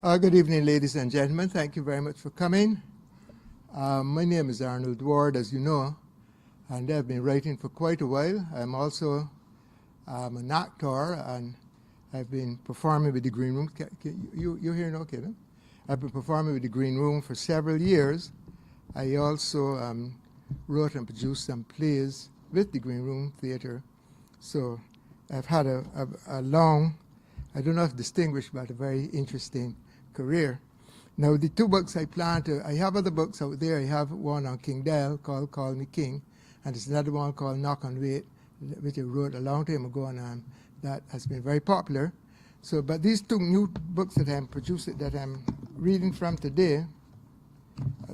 Good evening, ladies and gentlemen. Thank you very much for coming. My name is Arnold Ward, as you know, and I've been writing for quite a while. I'm also an actor, and I've been performing with the Green Room. You hear no, Kevin? I've been performing with the Green Room for several years. I also wrote and produced some plays with the Green Room Theatre. So I've had a long, I don't know if distinguished, but a very interesting career. Now, the two books I have other books out there. I have one on King Dale called Call Me King, and there's another one called Knock on Wait, which I wrote a long time ago, and that has been very popular. So, but these two new books that I'm reading from today,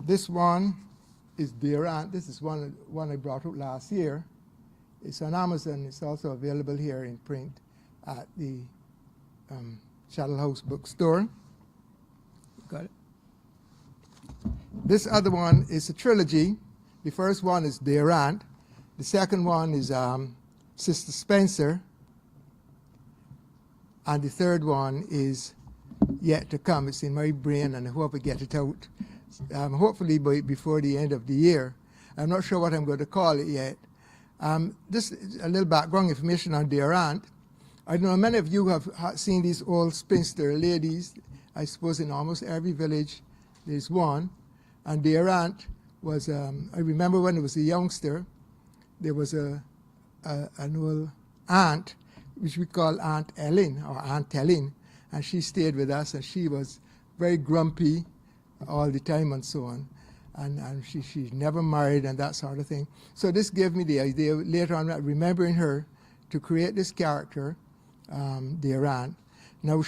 this one is Dear Aunt. This is one I brought out last year. It's on Amazon. It's also available here in print at the Chattel House bookstore. Got it. This other one is a trilogy. The first one is Dear Aunt. The second one is Sister Spencer. And the third one is yet to come. It's in my brain, and I hope I get it out hopefully before the end of the year. I'm not sure what I'm going to call it yet. This is a little background information on Dear Aunt. I know many of you have seen these old spinster ladies. I suppose in almost every village there's one. And Dear Aunt was, I remember when I was a youngster, there was an old aunt, which we call Aunt Ellen, or Aunt Ellen, and she stayed with us, and she was very grumpy all the time and so on. And she never married and that sort of thing. So this gave me the idea later on, remembering her, to create this character, Dear Aunt. Now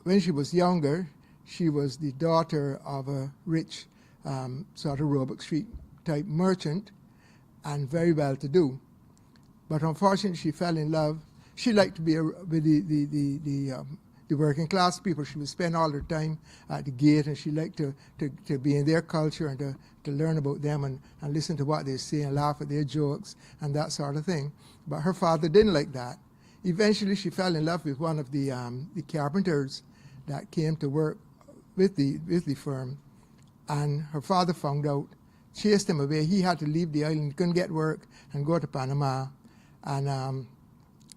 when she was younger, she was the daughter of a rich sort of Roebuck Street type merchant and very well to do. But unfortunately, she fell in love. She liked to be with the working class people. She would spend all her time at the gate, and she liked to be in their culture and to learn about them and listen to what they say and laugh at their jokes and that sort of thing. But her father didn't like that. Eventually, she fell in love with one of the carpenters that came to work with the firm, and her father found out, chased him away. He had to leave the island, couldn't get work, and go to Panama. And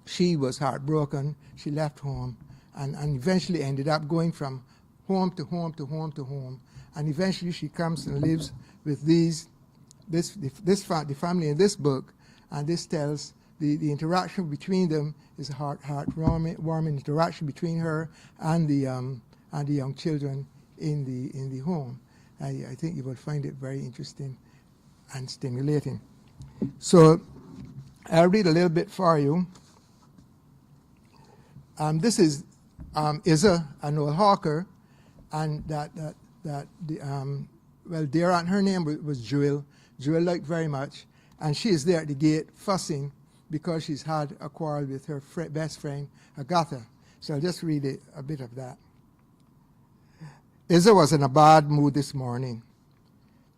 she was heartbroken. She left home, and eventually ended up going from home to home to home to home. And eventually, she comes and lives with the family in this book, and this tells the interaction between them is a heartwarming interaction between her and the young children in the home. I think you will find it very interesting and stimulating. So I'll read a little bit for you. This is Isa, an old hawker, and Dear Aunt, her name was Jewel. Jewel liked very much, and she is there at the gate fussing because she's had a quarrel with her best friend, Agatha. So I'll just read a bit of that. Isa was in a bad mood this morning.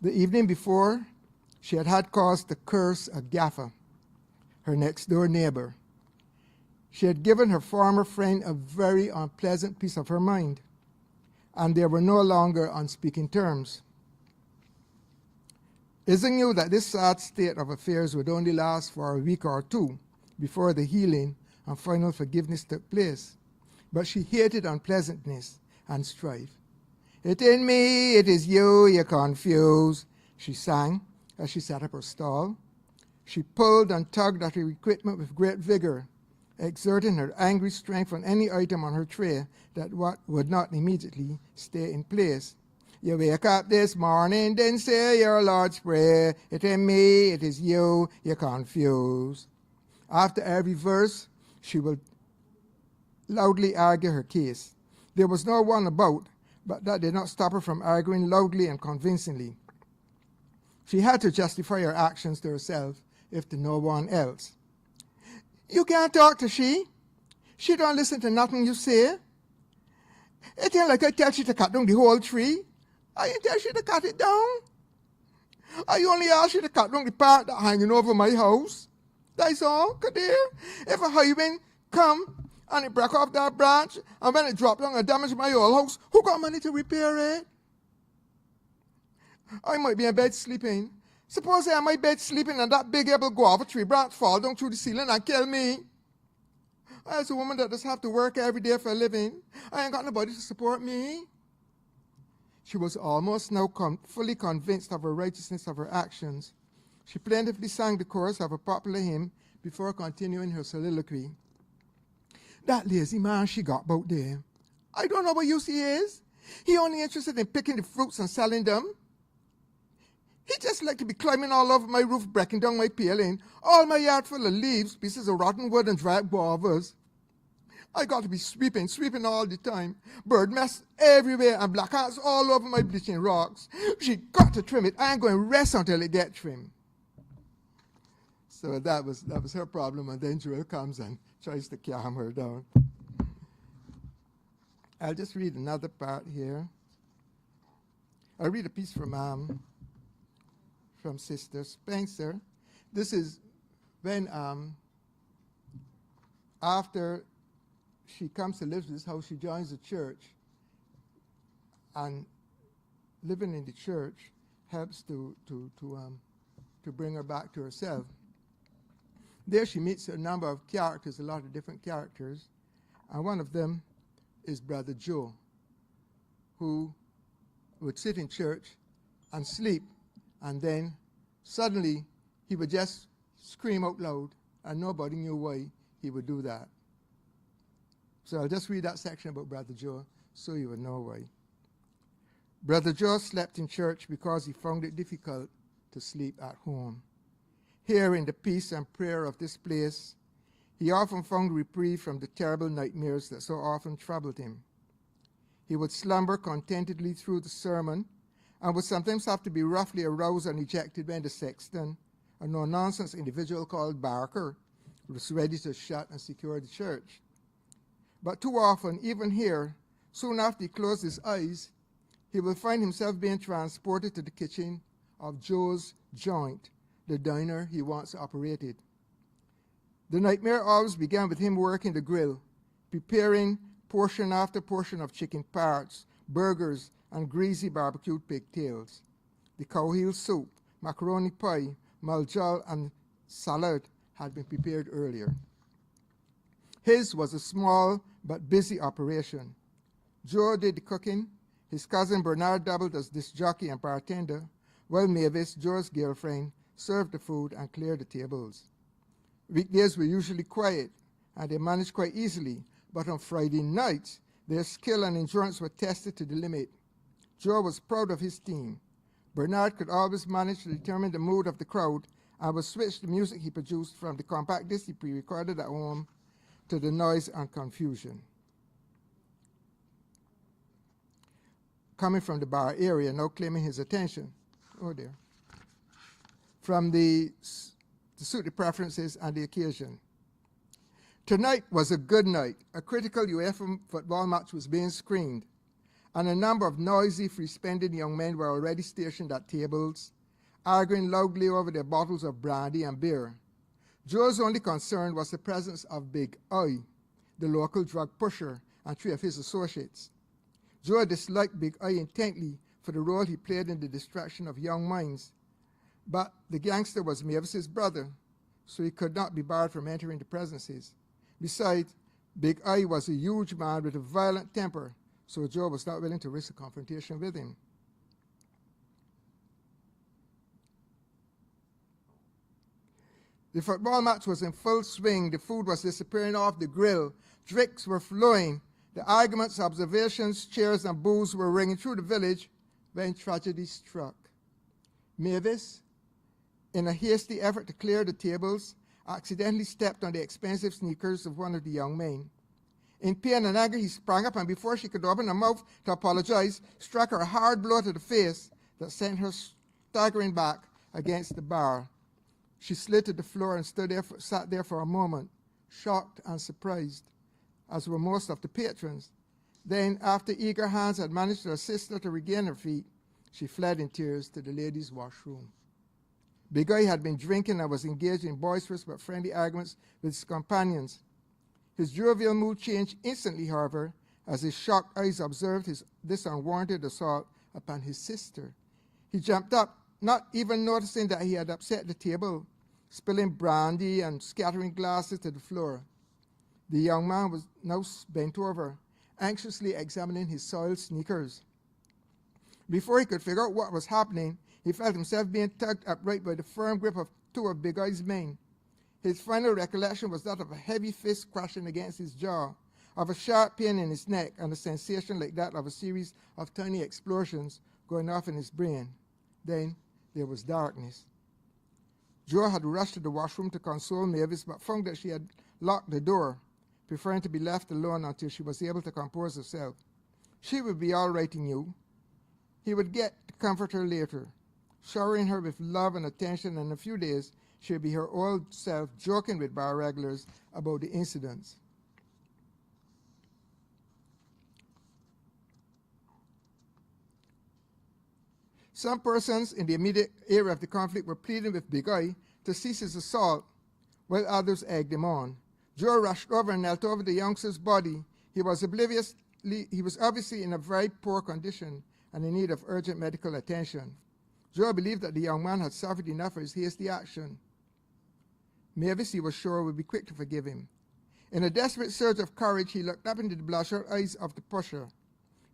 The evening before, she had cause to curse a gaffer, her next-door neighbor. She had given her former friend a very unpleasant piece of her mind, and they were no longer on speaking terms. Isa knew that this sad state of affairs would only last for a week or two before the healing and final forgiveness took place, but she hated unpleasantness and strife. "It ain't me, it is you, you confuse," she sang as she set up her stall. She pulled and tugged at her equipment with great vigor, exerting her angry strength on any item on her tray that would not immediately stay in place. "You wake up this morning, then say your Lord's Prayer. It ain't me, it is you, you confuse." After every verse, she would loudly argue her case. There was no one about, but that did not stop her from arguing loudly and convincingly. She had to justify her actions to herself, if to no one else. "You can't talk to she. She don't listen to nothing you say. It ain't like I tell she to cut down the whole tree. I ain't tell she to cut it down. I only ask you to cut down the part that hanging over my house. That's all, dear. If a highway come and it broke off that branch, and when it dropped down and damaged my old house, who got money to repair it? I might be in bed sleeping. Suppose I am in my bed sleeping and that big apple guava tree branch fall down through the ceiling and kill me. I as a woman that does have to work every day for a living, I ain't got nobody to support me. She was almost now fully convinced of her righteousness of her actions. She plaintively sang the chorus of a popular hymn before continuing her soliloquy. That lazy man she got about there, I don't know what use he is. He only interested in picking the fruits and selling them. He just like to be climbing all over my roof, breaking down my paling, all my yard full of leaves, pieces of rotten wood and dry guavas. I got to be sweeping all the time. Bird mess everywhere and black ants all over my bleaching rocks. She got to trim it. I ain't going to rest until it gets trimmed. So that was her problem, and then Joel comes and tries to calm her down. I'll just read another part here. I'll read a piece from Sister Spencer. This is when after she comes to live in this house, she joins the church, and living in the church helps to bring her back to herself. There she meets a number of characters, a lot of different characters, and one of them is Brother Joe, who would sit in church and sleep, and then suddenly he would just scream out loud, and nobody knew why he would do that. So I'll just read that section about Brother Joe so you would know why. Brother Joe slept in church because he found it difficult to sleep at home. Here in the peace and prayer of this place, he often found reprieve from the terrible nightmares that so often troubled him. He would slumber contentedly through the sermon and would sometimes have to be roughly aroused and ejected when the sexton, a no-nonsense individual called Barker, was ready to shut and secure the church. But too often, even here, soon after he closed his eyes, he will find himself being transported to the kitchen of Joe's joint, the diner he once operated. The nightmare always began with him working the grill, preparing portion after portion of chicken parts, burgers, and greasy barbecued pigtails. The cow heel soup, macaroni pie, maljal, and salad had been prepared earlier. His was a small but busy operation. Joe did the cooking. His cousin Bernard doubled as disc jockey and bartender, while Mavis, Joe's girlfriend, served the food and cleared the tables. Weekdays were usually quiet, and they managed quite easily, but on Friday nights, their skill and endurance were tested to the limit. Joe was proud of his team. Bernard could always manage to determine the mood of the crowd and would switch the music he produced from the compact disc he pre-recorded at home to the noise and confusion. Coming from the bar area, now claiming his attention. Oh dear. From to suit the preferences and the occasion. Tonight was a good night. A critical UEFA football match was being screened, and a number of noisy, free-spending young men were already stationed at tables, arguing loudly over their bottles of brandy and beer. Joe's only concern was the presence of Big I, the local drug pusher, and 3 of his associates. Joe disliked Big I intently for the role he played in the distraction of young minds, but the gangster was Mavis's brother, so he could not be barred from entering the premises. Besides, Big I was a huge man with a violent temper, so Joe was not willing to risk a confrontation with him. The football match was in full swing. The food was disappearing off the grill. Drinks were flowing. The arguments, observations, cheers, and boos were ringing through the village when tragedy struck. Mavis, in a hasty effort to clear the tables, accidentally stepped on the expensive sneakers of one of the young men. In pain and anger, he sprang up, and before she could open her mouth to apologize, struck her a hard blow to the face that sent her staggering back against the bar. She slid to the floor and sat there for a moment, shocked and surprised, as were most of the patrons. Then, after eager hands had managed to assist her to regain her feet, she fled in tears to the ladies' washroom. Big I had been drinking and was engaged in boisterous but friendly arguments with his companions. His jovial mood changed instantly, however, as his shocked eyes observed this unwarranted assault upon his sister. He jumped up, not even noticing that he had upset the table, spilling brandy and scattering glasses to the floor. The young man was now bent over, anxiously examining his soiled sneakers. Before he could figure out what was happening, he felt himself being tugged upright by the firm grip of two of Big Eye's men. His final recollection was that of a heavy fist crashing against his jaw, of a sharp pain in his neck, and a sensation like that of a series of tiny explosions going off in his brain. Then there was darkness. Joe had rushed to the washroom to console Mavis, but found that she had locked the door, preferring to be left alone until she was able to compose herself. She would be all right, he knew. He would get to comfort her later, showering her with love and attention, and in a few days she would be her old self joking with bar regulars about the incidents. Some persons in the immediate area of the conflict were pleading with Big Eye to cease his assault, while others egged him on. Joe rushed over and knelt over the youngster's body. He was obviously in a very poor condition and in need of urgent medical attention. Joe believed that the young man had suffered enough for his hasty action. Mavis, he was sure, would be quick to forgive him. In a desperate surge of courage, he looked up into the bloodshot eyes of the pusher.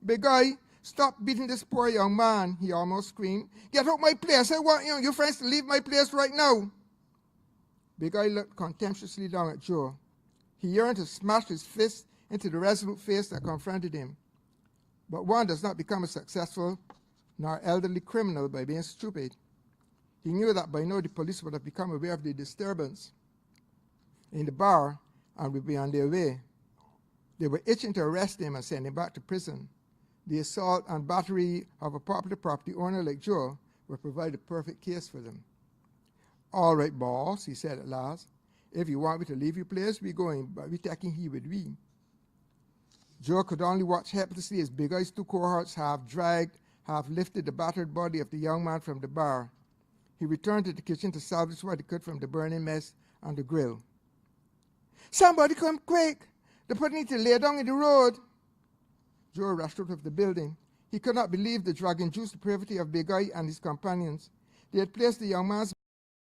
"Big Eye, stop beating this poor young man," he almost screamed. "Get out my place. I want you and your friends to leave my place right now." Big Eye looked contemptuously down at Joe. He yearned to smash his fist into the resolute face that confronted him. But one does not become a successful nor elderly criminal by being stupid. He knew that by now the police would have become aware of the disturbance in the bar and would be on their way. They were itching to arrest him and send him back to prison. The assault and battery of a popular property owner like Joe would provide a perfect case for them. "All right, boss," he said at last. "If you want me to leave your place, we're going, but we're taking he with we." Joe could only watch helplessly as Big Eye's two cohorts half dragged, half lifted the battered body of the young man from the bar. He returned to the kitchen to salvage what he could from the burning mess on the grill. "Somebody come quick! The putting need to lay down in the road." Joe rushed out of the building. He could not believe the drug-induced depravity of Big Eye and his companions. They had placed the young man's